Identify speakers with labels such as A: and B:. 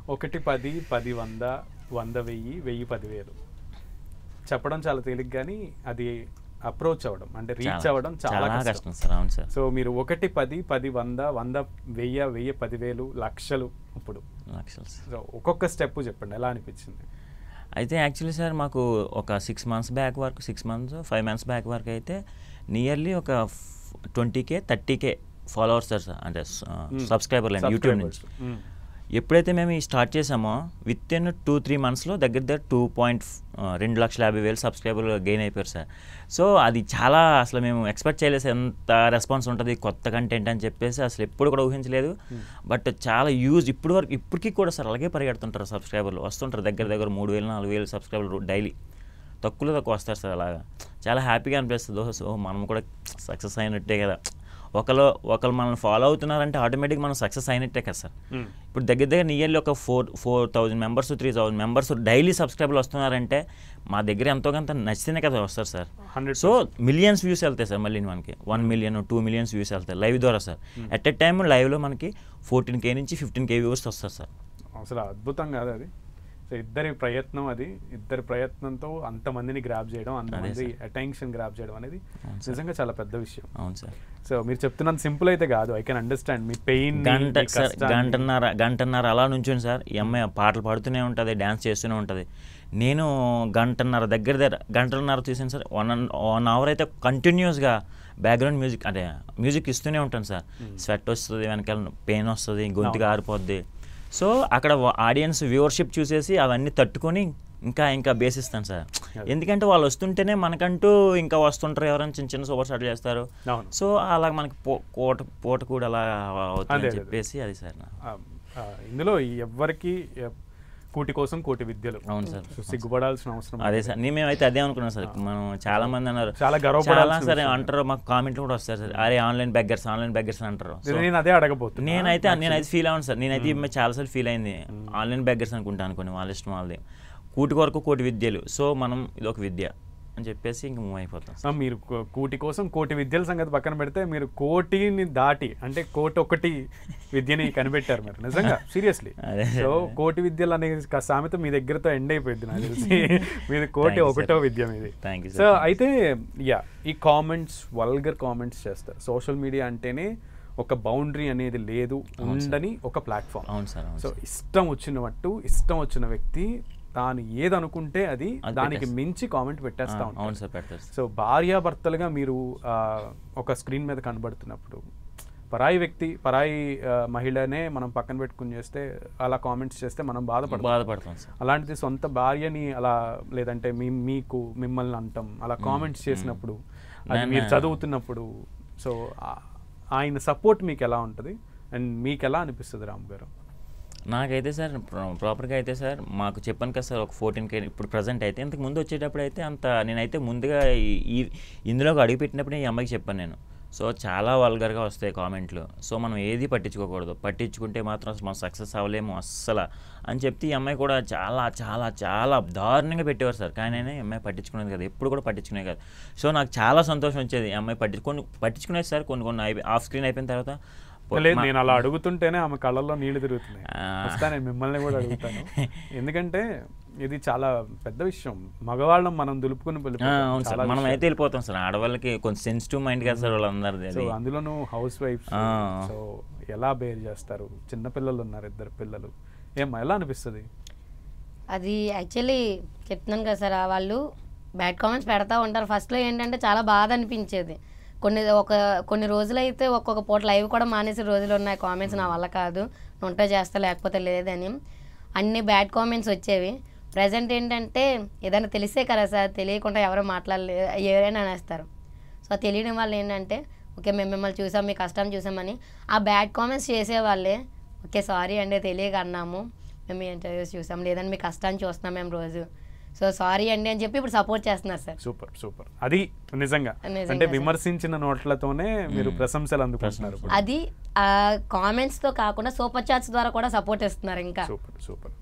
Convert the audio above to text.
A: 1 10 10 100 100 1000 1000 10,000 చెప్పడం చాలా తేలిక, కానీ అది అప్రోచ్ అవ్వడం అంటే రీచ్ అవ్వడం చాలా కష్టం
B: సార్. అవును సార్.
A: సో మీరు 1 10 10 100 100 1000 1000 10,000 లక్షలు ఇప్పుడు
B: లక్షలు.
A: సో ఒక్కొక్క స్టెప్ చెప్పండి, ఎలా అనిపించింది?
B: అయితే యాక్చువల్లీ సార్ మాకు ఒక 6 months బ్యాక్ వరకు 6 months 5 months బ్యాక్ వరకు అయితే నియర్లీ ఒక 20K 30K ఫాలోవర్స్ సార్, అంటే సబ్స్క్రైబర్లు అండి యూట్యూబ్ నుంచి. ఎప్పుడైతే మేము ఈ స్టార్ట్ చేసామో విత్ ఇన్ 2-3 monthsలో దగ్గర 2,50,000 సబ్స్క్రైబర్లు గెయిన్ అయిపోయారు సార్. సో అది చాలా అసలు మేము ఎక్స్పెక్ట్ చేయలేదు ఎంత రెస్పాన్స్ ఉంటుంది కొత్త కంటెంట్ అని చెప్పేసి, అసలు ఎప్పుడు కూడా ఊహించలేదు. బట్ చాలా యూజ్ ఇప్పటికీ కూడా సార్ అలాగే పరిగెడుతుంటారు సబ్స్క్రైబర్లు, వస్తుంటారు దగ్గర 3,000-4,000 సబ్స్క్రైబర్లు డైలీ, తక్కువ వస్తారు సార్. అలాగా చాలా హ్యాపీగా అనిపిస్తుంది. సో మనం కూడా సక్సెస్ అయినట్టే కదా, ఒకళ్ళు మనల్ని ఫాలో అవుతున్నారంటే ఆటోమేటిక్గా మనం సక్సెస్ అయినట్టే కదా సార్. ఇప్పుడు దగ్గర నియర్లీ ఒక 4,000 members 3,000 members డైలీ సబ్స్క్రైబర్లు వస్తున్నారంటే మా దగ్గర ఎంతో కొంత నచ్చితేనే కదా వస్తారు సార్. సో మిలియన్స్ వ్యూస్ వెళ్తాయి సార్, మళ్ళీ మనకి 1 million 2 million వ్యూస్ వెళ్తాయి లైవ్ ద్వారా సార్. ఎట్ ఎ టైమ్ లైవ్లో మనకి 14K నుంచి 15K వ్యూవర్స్ వస్తారు సార్.
A: అసలు అద్భుతం కాదు అది. సో ఇద్దరి ప్రయత్నంతో అంతమందిని గ్రాప్ చేయడం, అంతమంది అటెన్షన్ గ్రాప్ చేయడం అనేది నిజంగా చాలా పెద్ద విషయం.
B: అవును సార్.
A: సో మీరు చెప్తున్నంత సింపుల్ అయితే కాదు, I can understand me pain.
B: గంటన్నర అలా నుంచుని సార్, ఈ అమ్మాయి పాటలు పాడుతూనే ఉంటుంది, డ్యాన్స్ చేస్తూనే ఉంటుంది. నేను గంటన్నర చూసాను సార్. 1 hour అయితే కంటిన్యూస్గా బ్యాక్గ్రౌండ్ మ్యూజిక్ ఇస్తూనే ఉంటాను సార్. స్వెట్ వస్తుంది, వెనకాల పెయిన్ వస్తుంది, గొంతుగా ఆరిపోద్ది. సో అక్కడ ఆడియన్స్ వ్యూవర్షిప్ చూసేసి అవన్నీ తట్టుకొని ఇంకా బేసిస్తాను సార్. ఎందుకంటే వాళ్ళు వస్తుంటేనే మనకంటూ ఇంకా వస్తుంటారు, ఎవరైనా చిన్న సూపర్ స్టార్ట్ చేస్తారు. సో అలా మనకి పూట కూడా అలా అవుతుందని చెప్పేసి అది సార్.
A: ఇందులో ఎవరికి కూటి కోసం కోటి విద్యలు.
B: అవును సార్.
A: సిగ్గుపడాల్సిన అవసరం
B: అదే సార్. మేమైతే అదే అనుకున్నాం సార్. మనం చాలా మంది అన్నారు,
A: చాలా గర్వపడాలి
B: సరే అంటారు, మాకు కామెంట్లు కూడా వస్తారు సార్, అరే ఆన్లైన్ బెగ్గర్స్ అంటారు.
A: నేను అదే అడగబోతున్నా.
B: నేనైతే ఫీల్ అవ్వను సార్. నేనైతే చాలాసార్లు ఫీల్ అయింది, ఆన్లైన్ బెగ్గర్స్ అనుకుంటాను వాళ్ళ ఇష్టం వాళ్ళది. కూటి కొరకు కోటి విద్యలు, సో మనం ఇదొక విద్య అని చెప్పేసి ఇంక మూవ్ అయిపోతాం.
A: మీరు కూటి కోసం కోటి విద్యల సంగతి పక్కన పెడితే మీరు కోటిని దాటి అంటే 1 విద్యని కనిపెట్టారు మీరు, నిజంగా సీరియస్లీ. సో కోటి విద్యలు అనే సామెత మీ దగ్గరతో ఎండ్ అయిపోయింది నాకు తెలిసి. మీది 1 విద్య మీది. సో అయితే ఈ కామెంట్స్, వల్గర్ కామెంట్స్ చేస్తారు. సోషల్ మీడియా అంటేనే ఒక బౌండరీ అనేది లేదు, ఉండని ఒక ప్లాట్ఫామ్. సో ఇష్టం వచ్చిన వ్యక్తి తాను ఏదనుకుంటే అది దానికి మించి కామెంట్ పెట్టేస్తా ఉంటారు. సో భార్యాభర్తలుగా మీరు ఒక స్క్రీన్ మీద కనబడుతున్నప్పుడు పరాయి మహిళనే మనం పక్కన పెట్టుకుని చేస్తే, అలా కామెంట్స్ చేస్తే మనం బాధపడతాం. అలాంటిది సొంత భార్యని అలా, లేదంటే మిమ్మల్ని అంటాం అలా కామెంట్స్ చేసినప్పుడు, అది మీరు చదువుతున్నప్పుడు, సో ఆయన సపోర్ట్ మీకు ఎలా ఉంటుంది అండ్ మీకు ఎలా అనిపిస్తుంది రామ్ గారు?
B: నాకైతే సార్ ప్రాపర్గా అయితే సార్ మాకు చెప్పాను కదా సార్, ఒక 14K ఇప్పుడు ప్రజెంట్ అయితే. ఇంతకు ముందు వచ్చేటప్పుడు అయితే నేనైతే ముందుగా ఇందులోకి అడుగుపెట్టినప్పుడు ఈ అమ్మాయికి చెప్పాను నేను. సో చాలా వల్గర్గా వస్తాయి కామెంట్లు, సో మనం ఏది పట్టించుకోకూడదు, పట్టించుకుంటే మాత్రం మనం సక్సెస్ అవ్వలేము అస్సలు అని చెప్తే ఈ అమ్మాయి కూడా చాలా చాలా చాలా దారుణంగా పెట్టేవారు సార్. కానీ ఈ అమ్మాయి పట్టించుకునేది కదా, ఎప్పుడు కూడా పట్టించుకునేది కాదు. సో నాకు చాలా సంతోషం వచ్చేది, ఈ అమ్మాయి పట్టించుకునేది సార్. కొన్ని ఆఫ్ స్క్రీన్ అయిపోయిన తర్వాత
A: నేను అలా అడుగుతుంటేనే ఆమె కళ్ళల్లో నీళ్లు తిరుగుతున్నాయి. నేను మిమ్మల్ని కూడా అడుగుతాను, ఎందుకంటే ఇది చాలా పెద్ద విషయం. మగవాళ్ళం మనం దులుపుకుని
B: మనం అయితే వెళ్ళిపోతాం సార్. ఆడవాళ్ళకి కొంచెం సెన్సిటివ్ మైండ్ కదా సార్ వాళ్ళందరూ.
A: అందులోనూ హౌస్ వైఫ్, సో ఎలా బేర్ చేస్తారు? చిన్నపిల్లలు ఉన్నారు, 2 పిల్లలు. ఎలా అనిపిస్తుంది?
C: అది యాక్చువల్లీ చెప్తున్నాను కదా సార్, వాళ్ళు బ్యాడ్ కామెంట్స్ పెడతా ఉంటారు. ఫస్ట్లో ఏంటంటే చాలా బాధ అనిపించేది. కొన్ని రోజులైతే ఒక్కొక్క పూట లైవ్ కూడా మానేసే రోజులు ఉన్నాయి. కామెంట్స్ నా వల్ల కాదు, ఉంటే చేస్తా లేకపోతే లేదని అన్ని బ్యాడ్ కామెంట్స్ వచ్చేవి. ప్రజెంట్ ఏంటంటే ఏదైనా తెలిసే కదా సార్, తెలియకుండా ఎవరు మాట్లాడలేదు, ఎవరైనా అనేస్తారు. సో తెలియడం వల్ల ఏంటంటే ఓకే మేము మిమ్మల్ని చూసాం, మీ కష్టం చూసామని ఆ బ్యాడ్ కామెంట్స్ చేసేవాళ్ళే ఓకే సారీ అండి తెలియక అన్నాము, మేము మీ ఇంటర్వ్యూస్ చూసాం, లేదని మీ కష్టాన్ని చూస్తున్నాం మేము రోజు, సో సారీ అండి అని చెప్పి ఇప్పుడు సపోర్ట్ చేస్తున్నారు సార్.
A: సూపర్. అది నిజంగా అంటే విమర్శించిన నోట్లతోనే మీరు ప్రశంసలు అందుకుంటున్నారు.
C: అది కామెంట్స్ తో కాకుండా సూపర్ చాట్స్ ద్వారా కూడా సపోర్ట్ ఇస్తున్నారు. ఇంకా
A: సూపర్.